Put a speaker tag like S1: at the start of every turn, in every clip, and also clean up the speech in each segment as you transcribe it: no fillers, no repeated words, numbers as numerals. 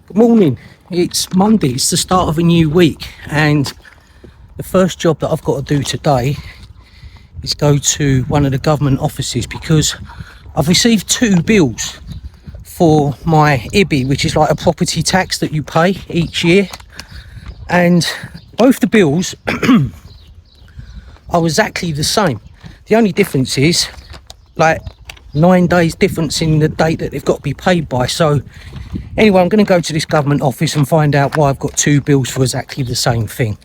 S1: Good morning. It's Monday. It's the start of a new week, and the first job that I've got to do today is go to one of the government offices because I've received 2 bills for my IBI, which is like a property tax that you pay each year, and both the bills are exactly the same. The only difference is like 9 days difference in the date that they've got to be paid by. So anyway, I'm going to go to this government office and find out why I've got 2 bills for exactly the same thing.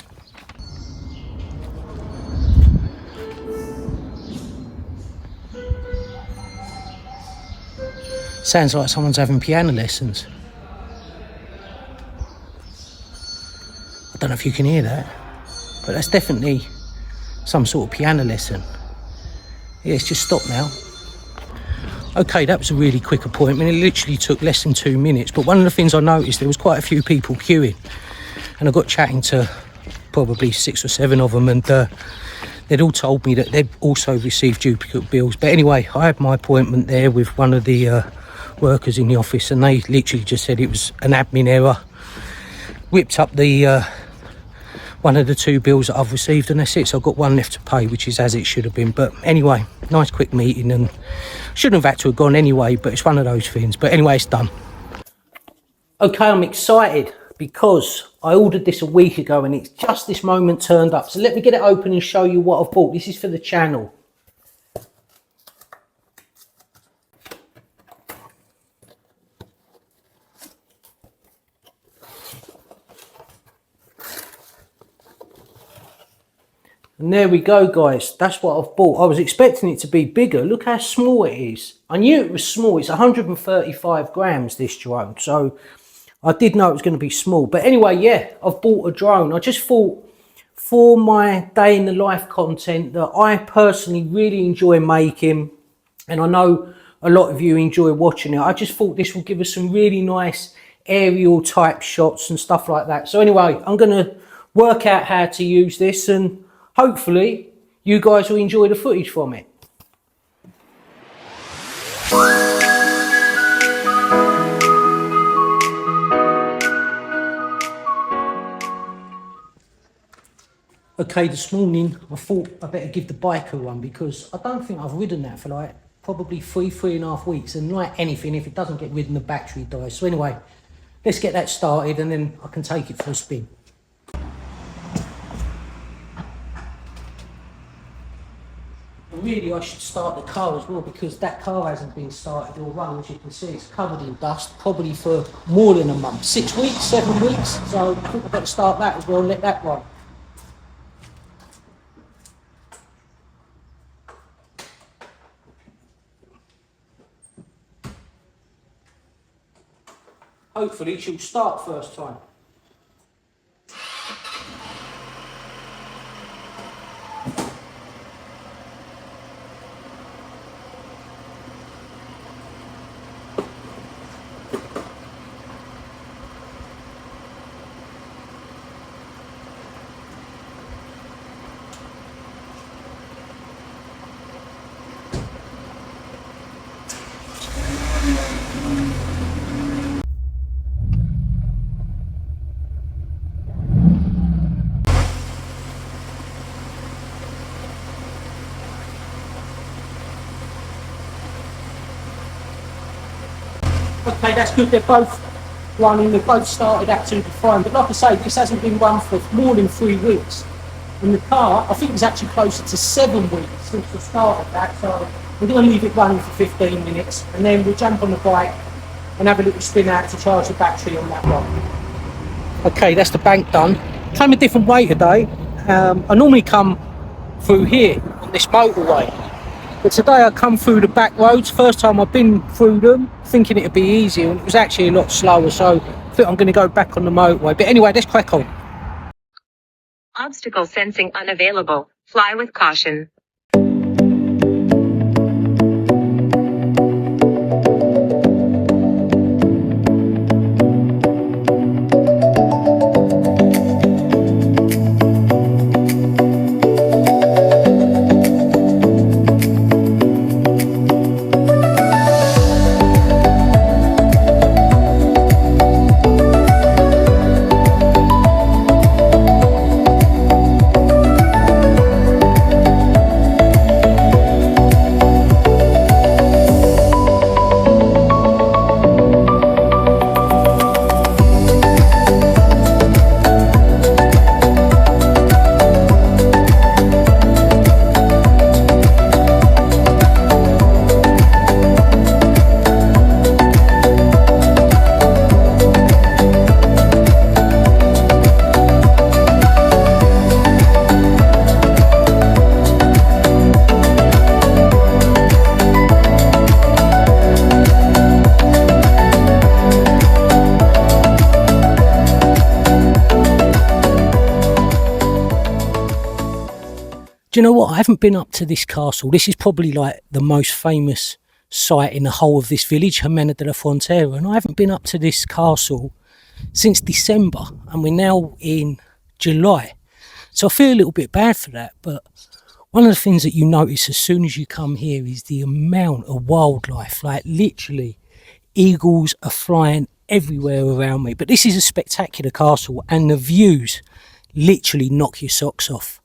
S1: Sounds like someone's having piano lessons. I don't know if you can hear that, but that's definitely some sort of piano lesson. Yeah, it's just stopped now. Okay, that was a really quick appointment. It literally took less than 2 minutes. But one of the things I noticed, there was quite a few people queuing. And I got chatting to probably 6 or 7 of them. And they'd all told me that they'd also received duplicate bills. But anyway, I had my appointment there with one of the workers in the office. And they literally just said it was an admin error. Whipped up the one of the 2 bills that I've received, and that's it. So I've got 1 left to pay, which is as it should have been. But anyway, nice quick meeting, and shouldn't have had to have gone anyway, but it's one of those things. But anyway, it's done. Okay, I'm excited because I ordered this a week ago and it's just this moment turned up. So let me get it open and show you what I've bought. This is for the channel. And there we go, guys. That's what I've bought. I was expecting it to be bigger. Look how small it is. I knew it was small. It's 135 grams, this drone. So I did know it was going to be small. But anyway, yeah, I've bought a drone. I just thought for my day in the life content that I personally really enjoy making, and I know a lot of you enjoy watching it, I just thought this will give us some really nice aerial type shots and stuff like that. So anyway, I'm going to work out how to use this, and hopefully you guys will enjoy the footage from it. Okay, this morning I thought I better give the bike a run because I don't think I've ridden that for like probably 3.5 weeks, and like anything, if it doesn't get ridden the battery dies. So anyway, let's get that started and then I can take it for a spin. Really, I should start the car as well because that car hasn't been started or run. As you can see, it's covered in dust, probably for more than a month. 6 weeks, 7 weeks. So I think I better start that as well and let that run. Hopefully she'll start first time. Okay, that's good. They're both running. They've both started absolutely fine. But like I say, this hasn't been run for more than 3 weeks. And the car, I think, is actually closer to 7 weeks since the start of that. So we're going to leave it running for 15 minutes, and then we'll jump on the bike and have a little spin out to charge the battery on that one. Okay, that's the bank done. Came a different way today. I normally come through here on this motorway. But today I come through the back roads. First time I've been through them, thinking it'd be easier, and it was actually a lot slower. So I think I'm going to go back on the motorway. But anyway, let's crack on.
S2: Obstacle sensing unavailable. Fly with caution.
S1: Do you know what? I haven't been up to this castle. This is probably like the most famous site in the whole of this village, Jimena de la Frontera, and I haven't been up to this castle since December, and we're now in July. So I feel a little bit bad for that, but one of the things that you notice as soon as you come here is the amount of wildlife. Like literally, eagles are flying everywhere around me. But this is a spectacular castle, and the views literally knock your socks off.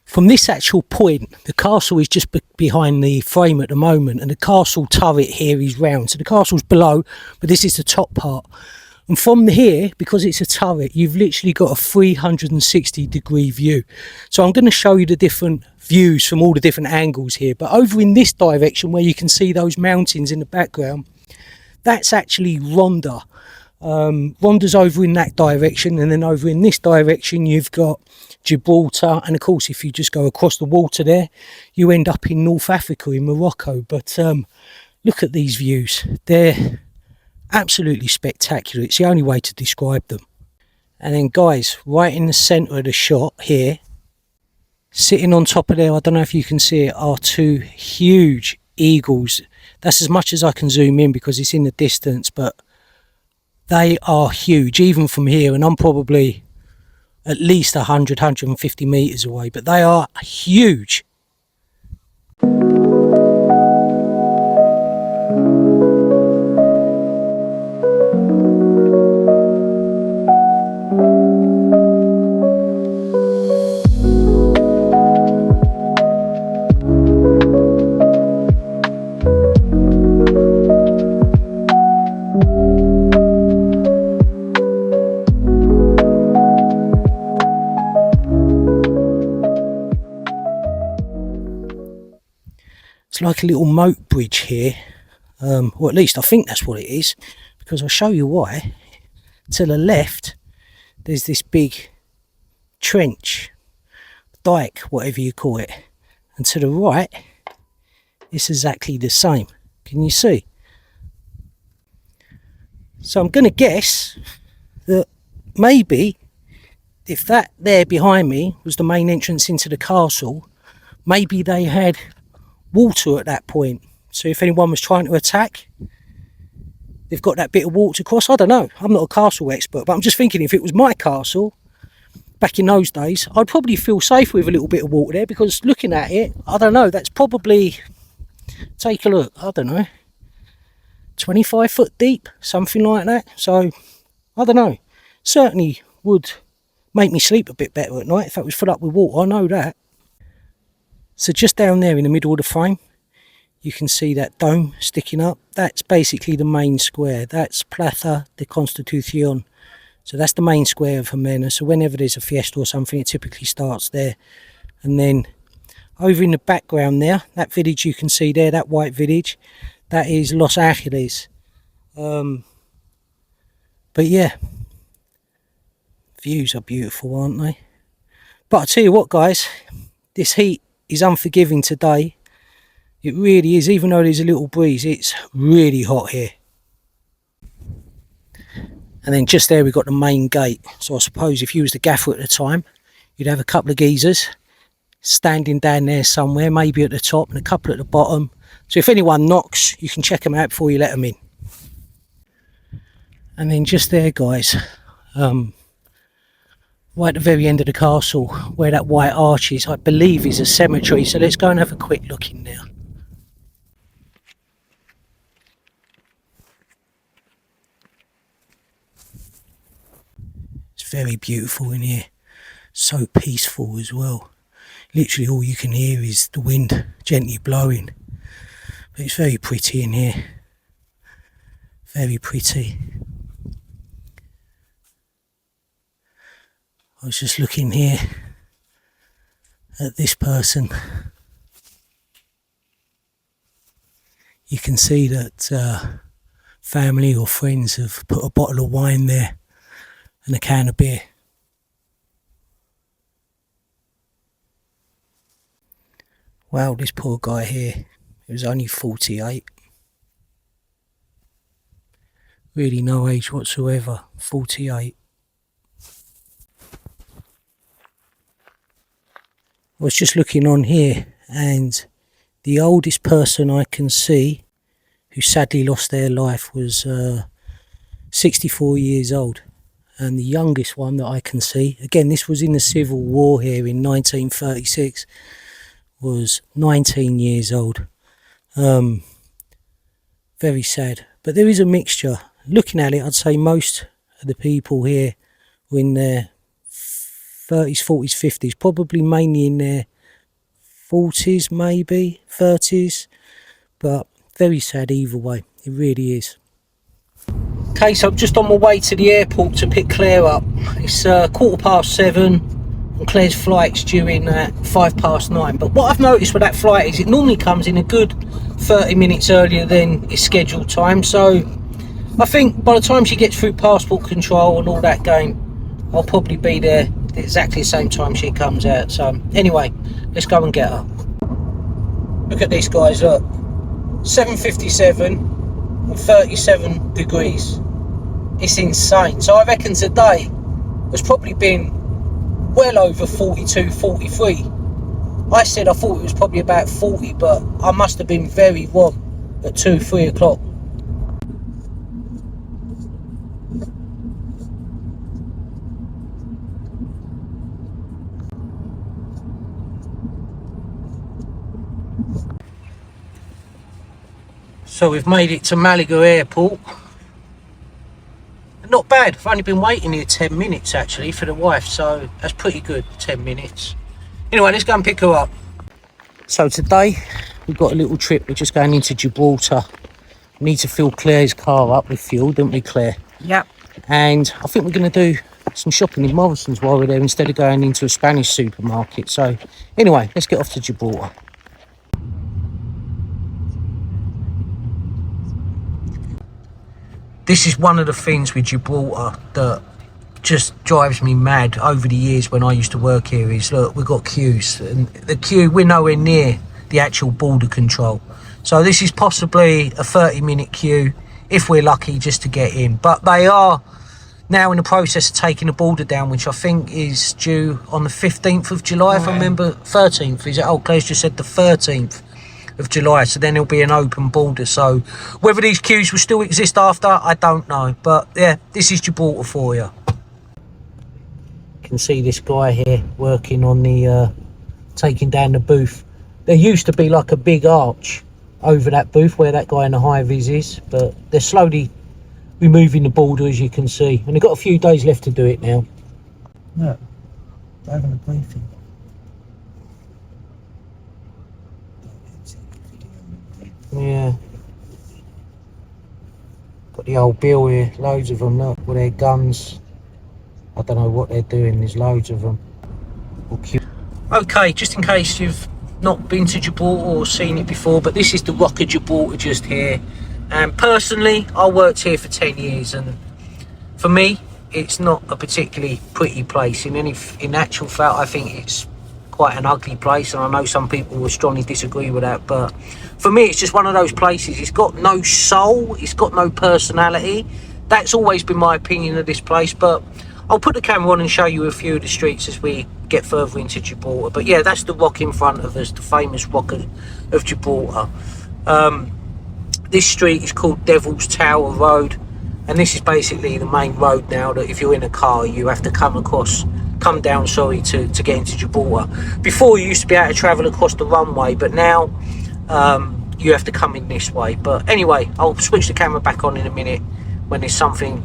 S1: From this actual point, the castle is just behind the frame at the moment, and the castle turret here is round. So the castle's below, but this is the top part. And from here, because it's a turret, you've literally got a 360-degree view. So I'm going to show you the different views from all the different angles here. But over in this direction, where you can see those mountains in the background, that's actually Ronda. Ronda's over in that direction, and then over in this direction, you've got Gibraltar. And of course, if you just go across the water there, you end up in North Africa, in Morocco. But look at these views. They're absolutely spectacular. It's the only way to describe them. And then guys, right in the centre of the shot here, sitting on top of there, I don't know if you can see it, are two huge eagles. That's as much as I can zoom in because it's in the distance, but they are huge even from here, and I'm probably at least 150 metres away, but they are huge. It's like a little moat bridge here, or at least I think that's what it is, because I'll show you why. To the left there's this big trench, dike, whatever you call it, and to the right it's exactly the same. Can you see? So I'm going to guess that maybe if that there behind me was the main entrance into the castle, maybe they had water at that point, so if anyone was trying to attack, they've got that bit of water to cross. I don't know, I'm not a castle expert, but I'm just thinking if it was my castle back in those days, I'd probably feel safe with a little bit of water there, because looking at it, I don't know, that's probably, take a look, I don't know, 25 foot deep, something like that. So I don't know, certainly would make me sleep a bit better at night if that was filled up with water, I know that. So just down there in the middle of the frame, you can see that dome sticking up. That's basically the main square. That's Plaza de Constitución. So that's the main square of Jimena. So whenever there's a fiesta or something, it typically starts there. And then over in the background there, that village you can see there, that white village, that is Los Angeles. But yeah, views are beautiful, aren't they? But I tell you what, guys, this heat is unforgiving today. It really is. Even though there's a little breeze, it's really hot here. And then just there we've got the main gate. So I suppose if you was the gaffer at the time, you'd have a couple of geezers standing down there somewhere, maybe at the top and a couple at the bottom. So if anyone knocks, you can check them out before you let them in. And then just there, guys, right at the very end of the castle, where that white arch is, I believe is a cemetery. So let's go and have a quick look in there. It's very beautiful in here, so peaceful as well. Literally all you can hear is the wind gently blowing. But it's very pretty in here, very pretty. I was just looking here at this person. You can see that family or friends have put a bottle of wine there and a can of beer. Wow, this poor guy here, he was only 48. Really no age whatsoever, 48. I was just looking on here, and the oldest person I can see who sadly lost their life was 64 years old. And the youngest one that I can see, again, this was in the Civil War here in 1936, was 19 years old. Very sad. But there is a mixture. Looking at it, I'd say most of the people here were in their 30s, 40s, 50s, probably mainly in their 40s, maybe 30s. But very sad either way. It really is. Okay, so I'm just on my way to the airport to pick Claire up. It's 7:15 and Claire's flight's due in at 9:05. But what I've noticed with that flight is it normally comes in a good 30 minutes earlier than its scheduled time. So I think by the time she gets through passport control and all that game, I'll probably be there exactly the same time she comes out. So anyway, let's go and get her. Look at this, guys, look. 7:57 and 37 degrees. It's insane. So I reckon today has probably been well over 42, 43. I said I thought it was probably about 40, but I must have been very wrong at 2, 3 o'clock. So we've made it to Málaga airport. Not bad. I've only been waiting here 10 minutes actually for the wife, so that's pretty good, 10 minutes. Anyway, let's go and pick her up. So today we've got a little trip. We're just going into Gibraltar. We need to fill Claire's car up with fuel, don't we, Claire?
S3: Yep.
S1: And I think we're going to do some shopping in Morrison's while we're there instead of going into a Spanish supermarket. So anyway, let's get off to Gibraltar. This is one of the things with Gibraltar that just drives me mad over the years when I used to work here is, look, we've got queues. And the queue, we're nowhere near the actual border control. So this is possibly a 30-minute queue, if we're lucky, just to get in. But they are now in the process of taking the border down, which I think is due on the 15th of July, if I remember. 13th, is it? Oh, Claire's just said the 13th. Of July, so then there'll be an open border. So whether these queues will still exist after, I don't know, but yeah, this is Gibraltar for you. You can see this guy here working on the taking down the booth. There used to be like a big arch over that booth where that guy in the high vis is, but they're slowly removing the border, as you can see, and they've got a few days left to do it now.
S3: Look, they're having a briefing.
S1: Yeah. Got the old bill here, loads of them, look, with their guns. I don't know what they're doing, there's loads of them. Okay, just in case you've not been to Gibraltar or seen it before, but this is the Rock of Gibraltar just here. And personally, I worked here for 10 years, and for me, it's not a particularly pretty place. In actual fact, I think it's quite an ugly place, and I know some people will strongly disagree with that, but for me it's just one of those places. It's got no soul, it's got no personality. That's always been my opinion of this place, but I'll put the camera on and show you a few of the streets as we get further into Gibraltar. But yeah, that's the rock in front of us, the famous Rock of Gibraltar. This street is called Devil's Tower Road, and this is basically the main road now that if you're in a car you have to come down to get into Gibraltar. Before you used to be able to travel across the runway, but now you have to come in this way. But anyway, I'll switch the camera back on in a minute when there's something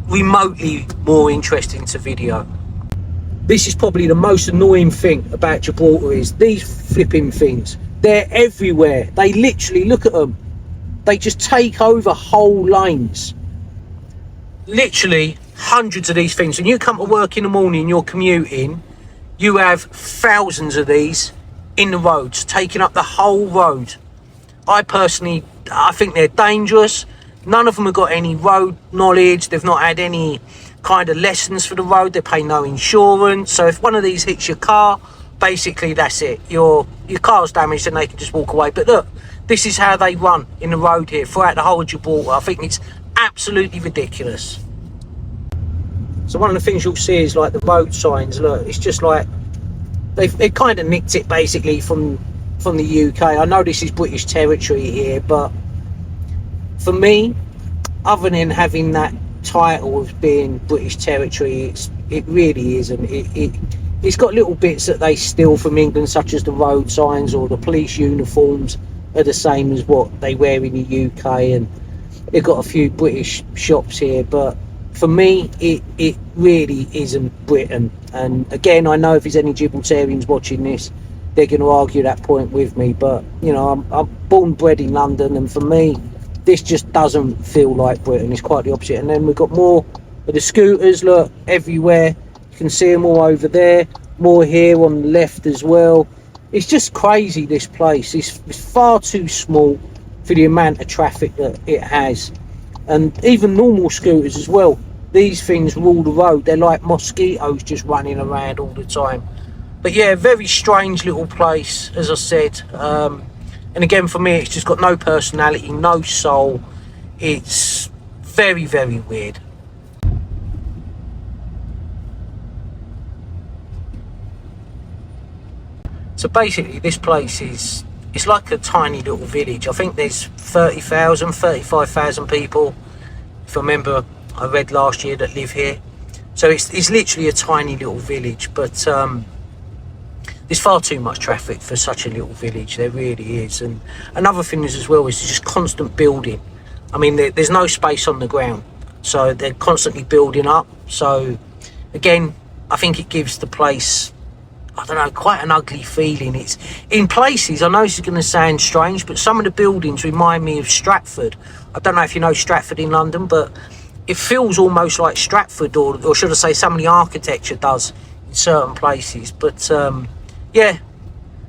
S1: remotely more interesting to video. This is probably the most annoying thing about Gibraltar is these flipping things. They're everywhere. They literally, look at them, they just take over whole lanes. Literally hundreds of these things. When you come to work in the morning and you're commuting, you have thousands of these in the roads, taking up the whole road. I think they're dangerous. None of them have got any road knowledge. They've not had any kind of lessons for the road. They pay no insurance. So if one of these hits your car, basically that's it. Your car's damaged and they can just walk away. But look, this is how they run in the road here throughout the whole of Gibraltar. I think it's absolutely ridiculous. So one of the things you'll see is like the road signs. Look, it's just like they kind of nicked it basically from the UK. I know this is British territory here, but for me, other than having that title of being British territory, it really isn't. It's got little bits that they steal from England, such as the road signs or the police uniforms are the same as what they wear in the UK, and they've got a few British shops here, but for me it really isn't Britain. And again, I know if there's any Gibraltarians watching this, they're going to argue that point with me, but you know, I'm born and bred in London, and for me this just doesn't feel like Britain. It's quite the opposite. And then we've got more of the scooters, look, everywhere. You can see them all over there, more here on the left as well. It's just crazy, this place. It's far too small for the amount of traffic that it has. And even normal scooters as well, these things rule the road. They're like mosquitoes just running around all the time. But yeah, very strange little place, as I said. And again, for me, it's just got no personality, no soul. It's very, very weird. So basically, this place it's like a tiny little village. I think there's 30,000, 35,000 people, if I remember, I read last year, that live here. So it's literally a tiny little village, but there's far too much traffic for such a little village. There really is. And another thing is as well is just constant building. I mean, there's no space on the ground, so they're constantly building up. So again, I think it gives the place, I don't know, quite an ugly feeling. It's in places, I know this is going to sound strange, but some of the buildings remind me of Stratford. I don't know if you know Stratford in London, but it feels almost like Stratford, or should I say some of the architecture does in certain places. But yeah,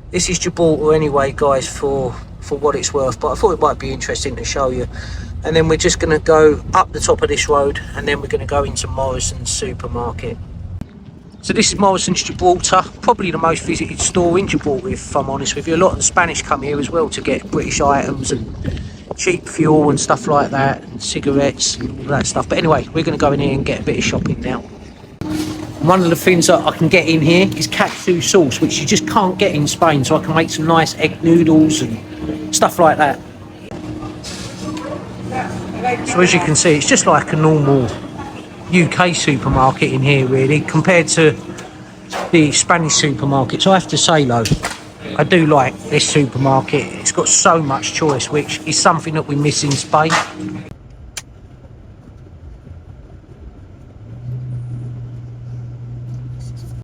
S1: this is Gibraltar anyway, guys, for what it's worth. But I thought it might be interesting to show you. And then we're just going to go up the top of this road, and then we're going to go into Morrison's supermarket. So this is Morrison's Gibraltar, probably the most visited store in Gibraltar, if I'm honest with you. A lot of the Spanish come here as well to get British items and cheap fuel and stuff like that, and cigarettes and all that stuff. But anyway, we're going to go in here and get a bit of shopping now. One of the things that I can get in here is katsu sauce, which you just can't get in Spain, so I can make some nice egg noodles and stuff like that. So as you can see, it's just like a normal UK supermarket in here really, compared to the Spanish supermarket. So I have to say though, I do like this supermarket. It's got so much choice, which is something that we miss in Spain.